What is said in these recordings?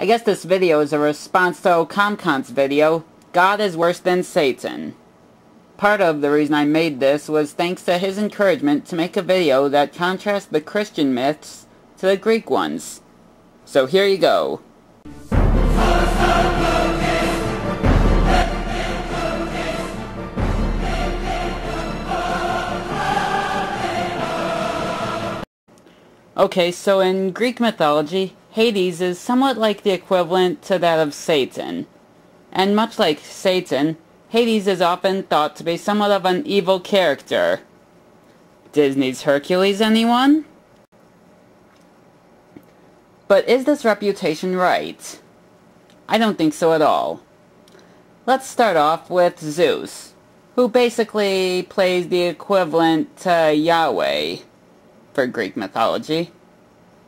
I guess this video is a response to OccamKant's video, God is worse than Satan. Part of the reason I made this was thanks to his encouragement to make a video that contrasts the Christian myths to the Greek ones. So here you go. Okay, so in Greek mythology, Hades is somewhat like the equivalent to that of Satan. And much like Satan, Hades is often thought to be somewhat of an evil character. Disney's Hercules, anyone? But is this reputation right? I don't think so at all. Let's start off with Zeus, who basically plays the equivalent to Yahweh for Greek mythology.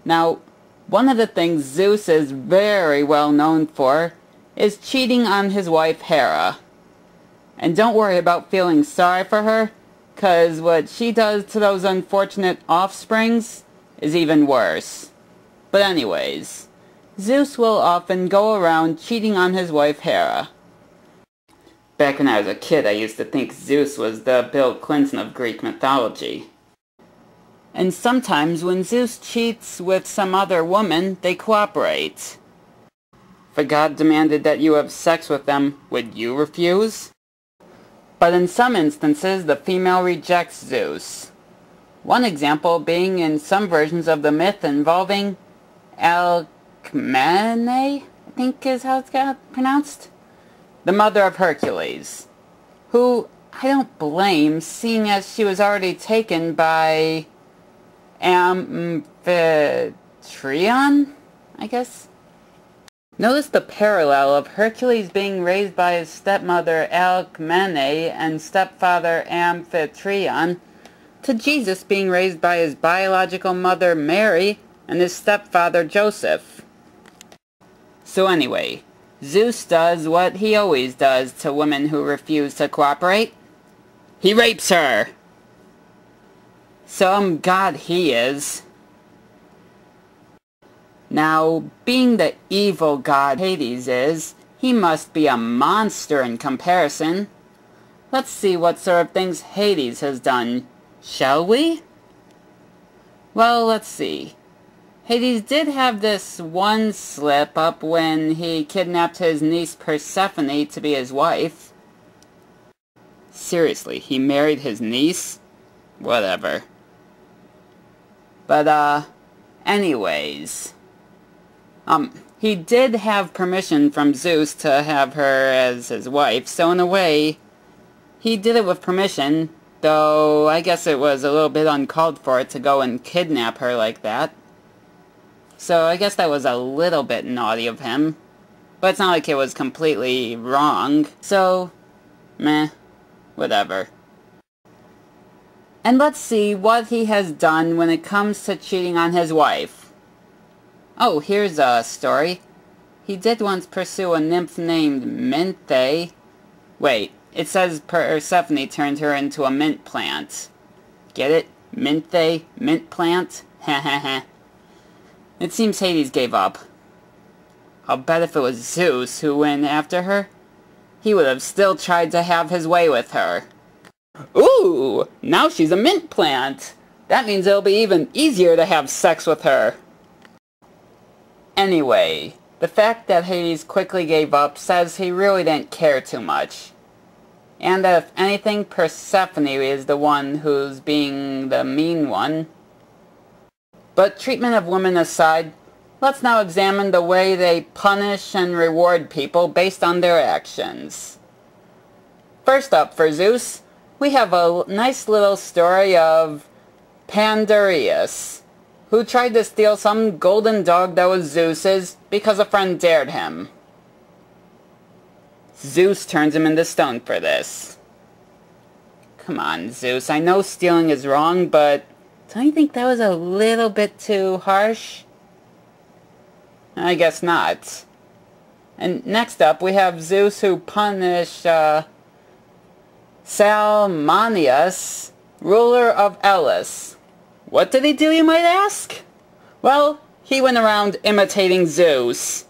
Now, one of the things Zeus is very well known for is cheating on his wife Hera. And don't worry about feeling sorry for her, cause what she does to those unfortunate offsprings is even worse. But anyways, Zeus will often go around cheating on his wife Hera. Back when I was a kid, I used to think Zeus was the Bill Clinton of Greek mythology. And sometimes when Zeus cheats with some other woman, they cooperate. If God demanded that you have sex with them, would you refuse? But in some instances, the female rejects Zeus. One example being in some versions of the myth involving Alcmene, I think is how it's pronounced, the mother of Hercules, who I don't blame, seeing as she was already taken by Amphitryon, I guess? Notice the parallel of Hercules being raised by his stepmother Alcmene and stepfather Amphitryon to Jesus being raised by his biological mother Mary and his stepfather Joseph. So anyway, Zeus does what he always does to women who refuse to cooperate. He rapes her! Some god he is. Now, being the evil god Hades is, he must be a monster in comparison. Let's see what sort of things Hades has done, shall we? Well, let's see. Hades did have this one slip up when he kidnapped his niece Persephone to be his wife. Seriously, he married his niece? Whatever. But, anyways. He did have permission from Zeus to have her as his wife, so in a way, he did it with permission, though I guess it was a little bit uncalled for to go and kidnap her like that. So I guess that was a little bit naughty of him, but it's not like it was completely wrong, so, meh, whatever. And let's see what he has done when it comes to cheating on his wife. Oh, here's a story. He did once pursue a nymph named Minthe. Wait, it says Persephone turned her into a mint plant. Get it? Minthe? Mint plant? Heh. It seems Hades gave up. I'll bet if it was Zeus who went after her, he would have still tried to have his way with her. Ooh! Now she's a mint plant! That means it'll be even easier to have sex with her. Anyway, the fact that Hades quickly gave up says he really didn't care too much. And that if anything, Persephone is the one who's being the mean one. But treatment of women aside, let's now examine the way they punish and reward people based on their actions. First up for Zeus, we have a nice little story of Pandareus, who tried to steal some golden dog that was Zeus's because a friend dared him. Zeus turns him into stone for this. Come on, Zeus, I know stealing is wrong, but don't you think that was a little bit too harsh? I guess not. And next up, we have Zeus who punished Salmonius, ruler of Elis. What did he do, you might ask? Well, he went around imitating Zeus.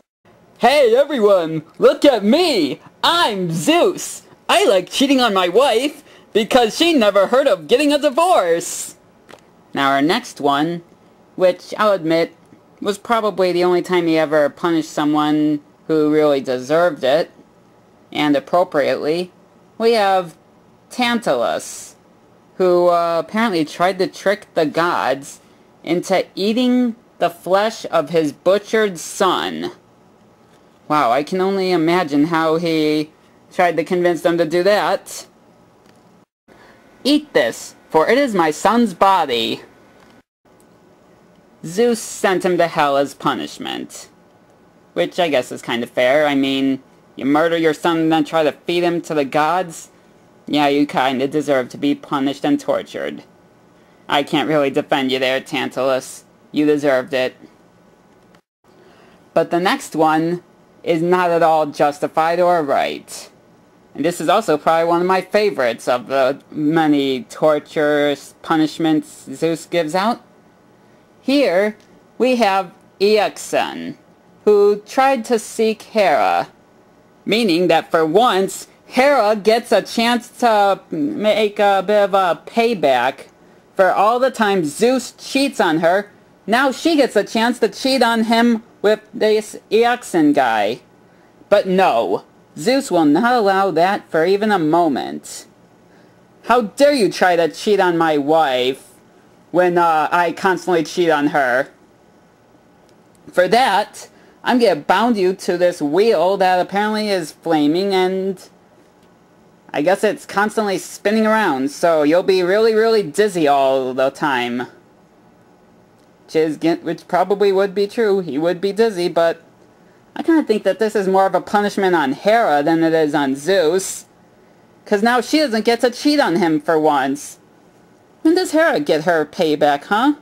Hey everyone, look at me! I'm Zeus! I like cheating on my wife because she never heard of getting a divorce! Now our next one, which I'll admit was probably the only time he ever punished someone who really deserved it, and appropriately, we have Tantalus, who apparently tried to trick the gods into eating the flesh of his butchered son. Wow, I can only imagine how he tried to convince them to do that. Eat this, for it is my son's body. Zeus sent him to hell as punishment. Which I guess is kind of fair. I mean, you murder your son and then try to feed him to the gods? Yeah, you kinda deserve to be punished and tortured. I can't really defend you there, Tantalus. You deserved it. But the next one is not at all justified or right. And this is also probably one of my favorites of the many torture punishments Zeus gives out. Here, we have Iaxen, who tried to seek Hera, meaning that for once, Hera gets a chance to make a bit of a payback for all the time Zeus cheats on her. Now she gets a chance to cheat on him with this Iaxen guy. But no, Zeus will not allow that for even a moment. How dare you try to cheat on my wife when I constantly cheat on her? For that, I'm gonna bound you to this wheel that apparently is flaming, and I guess it's constantly spinning around, so you'll be really, really dizzy all the time. Which probably would be true. He would be dizzy, but I kind of think that this is more of a punishment on Hera than it is on Zeus. Because now she doesn't get to cheat on him for once. When does Hera get her payback, huh?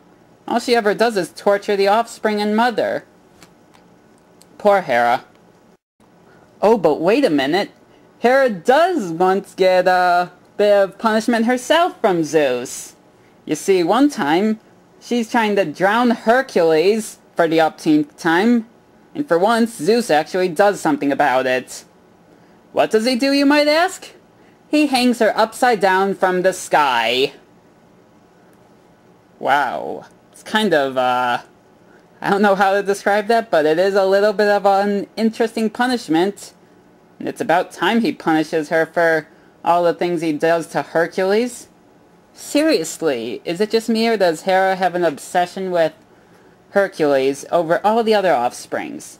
All she ever does is torture the offspring and mother. Poor Hera. Oh, but wait a minute. Hera does once get a bit of punishment herself from Zeus. You see, one time, she's trying to drown Hercules for the upteenth time, and for once, Zeus actually does something about it. What does he do, you might ask? He hangs her upside down from the sky. Wow. It's kind of, I don't know how to describe that, but it is a little bit of an interesting punishment. And it's about time he punishes her for all the things he does to Hercules. Seriously, is it just me, or does Hera have an obsession with Hercules over all the other offsprings?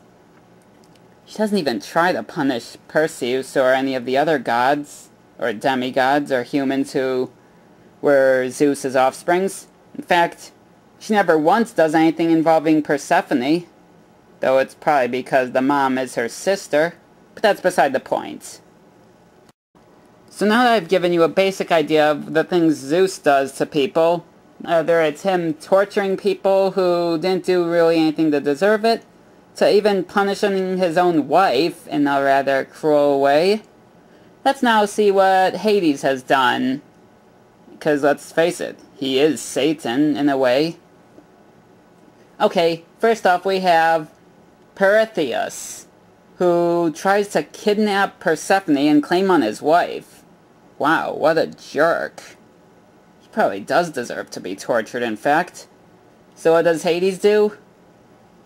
She doesn't even try to punish Perseus or any of the other gods, or demigods, or humans who were Zeus's offsprings. In fact, she never once does anything involving Persephone, though it's probably because the mom is her sister, but that's beside the point. So now that I've given you a basic idea of the things Zeus does to people, whether it's him torturing people who didn't do really anything to deserve it, to even punishing his own wife in a rather cruel way, let's now see what Hades has done. Because let's face it, he is Satan in a way. Okay, first off we have Perseus, who tries to kidnap Persephone and claim on his wife. Wow, what a jerk. He probably does deserve to be tortured, in fact. So what does Hades do?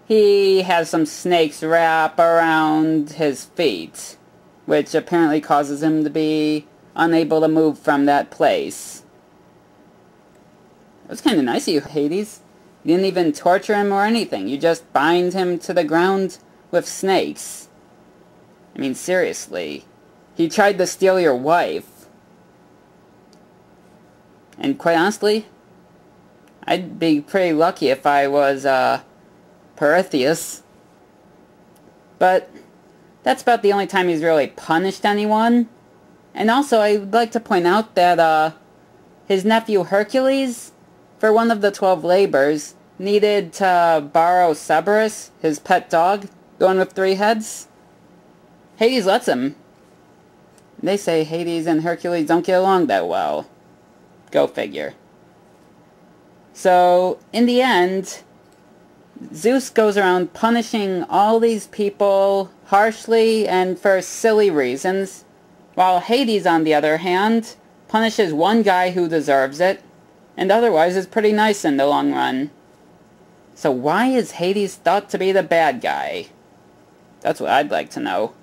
He has some snakes wrap around his feet, which apparently causes him to be unable to move from that place. It was kind of nice of you, Hades. You didn't even torture him or anything. You just bind him to the ground with snakes. I mean, seriously. He tried to steal your wife. And quite honestly, I'd be pretty lucky if I was, Perseus. But that's about the only time he's really punished anyone. And also, I'd like to point out that, his nephew Hercules, for one of the 12 labors, needed to borrow Cerberus, his pet dog, the one with 3 heads. Hades lets him. They say Hades and Hercules don't get along that well. Go figure. So, in the end, Zeus goes around punishing all these people harshly and for silly reasons, while Hades, on the other hand, punishes one guy who deserves it, and otherwise is pretty nice in the long run. So why is Hades thought to be the bad guy? That's what I'd like to know.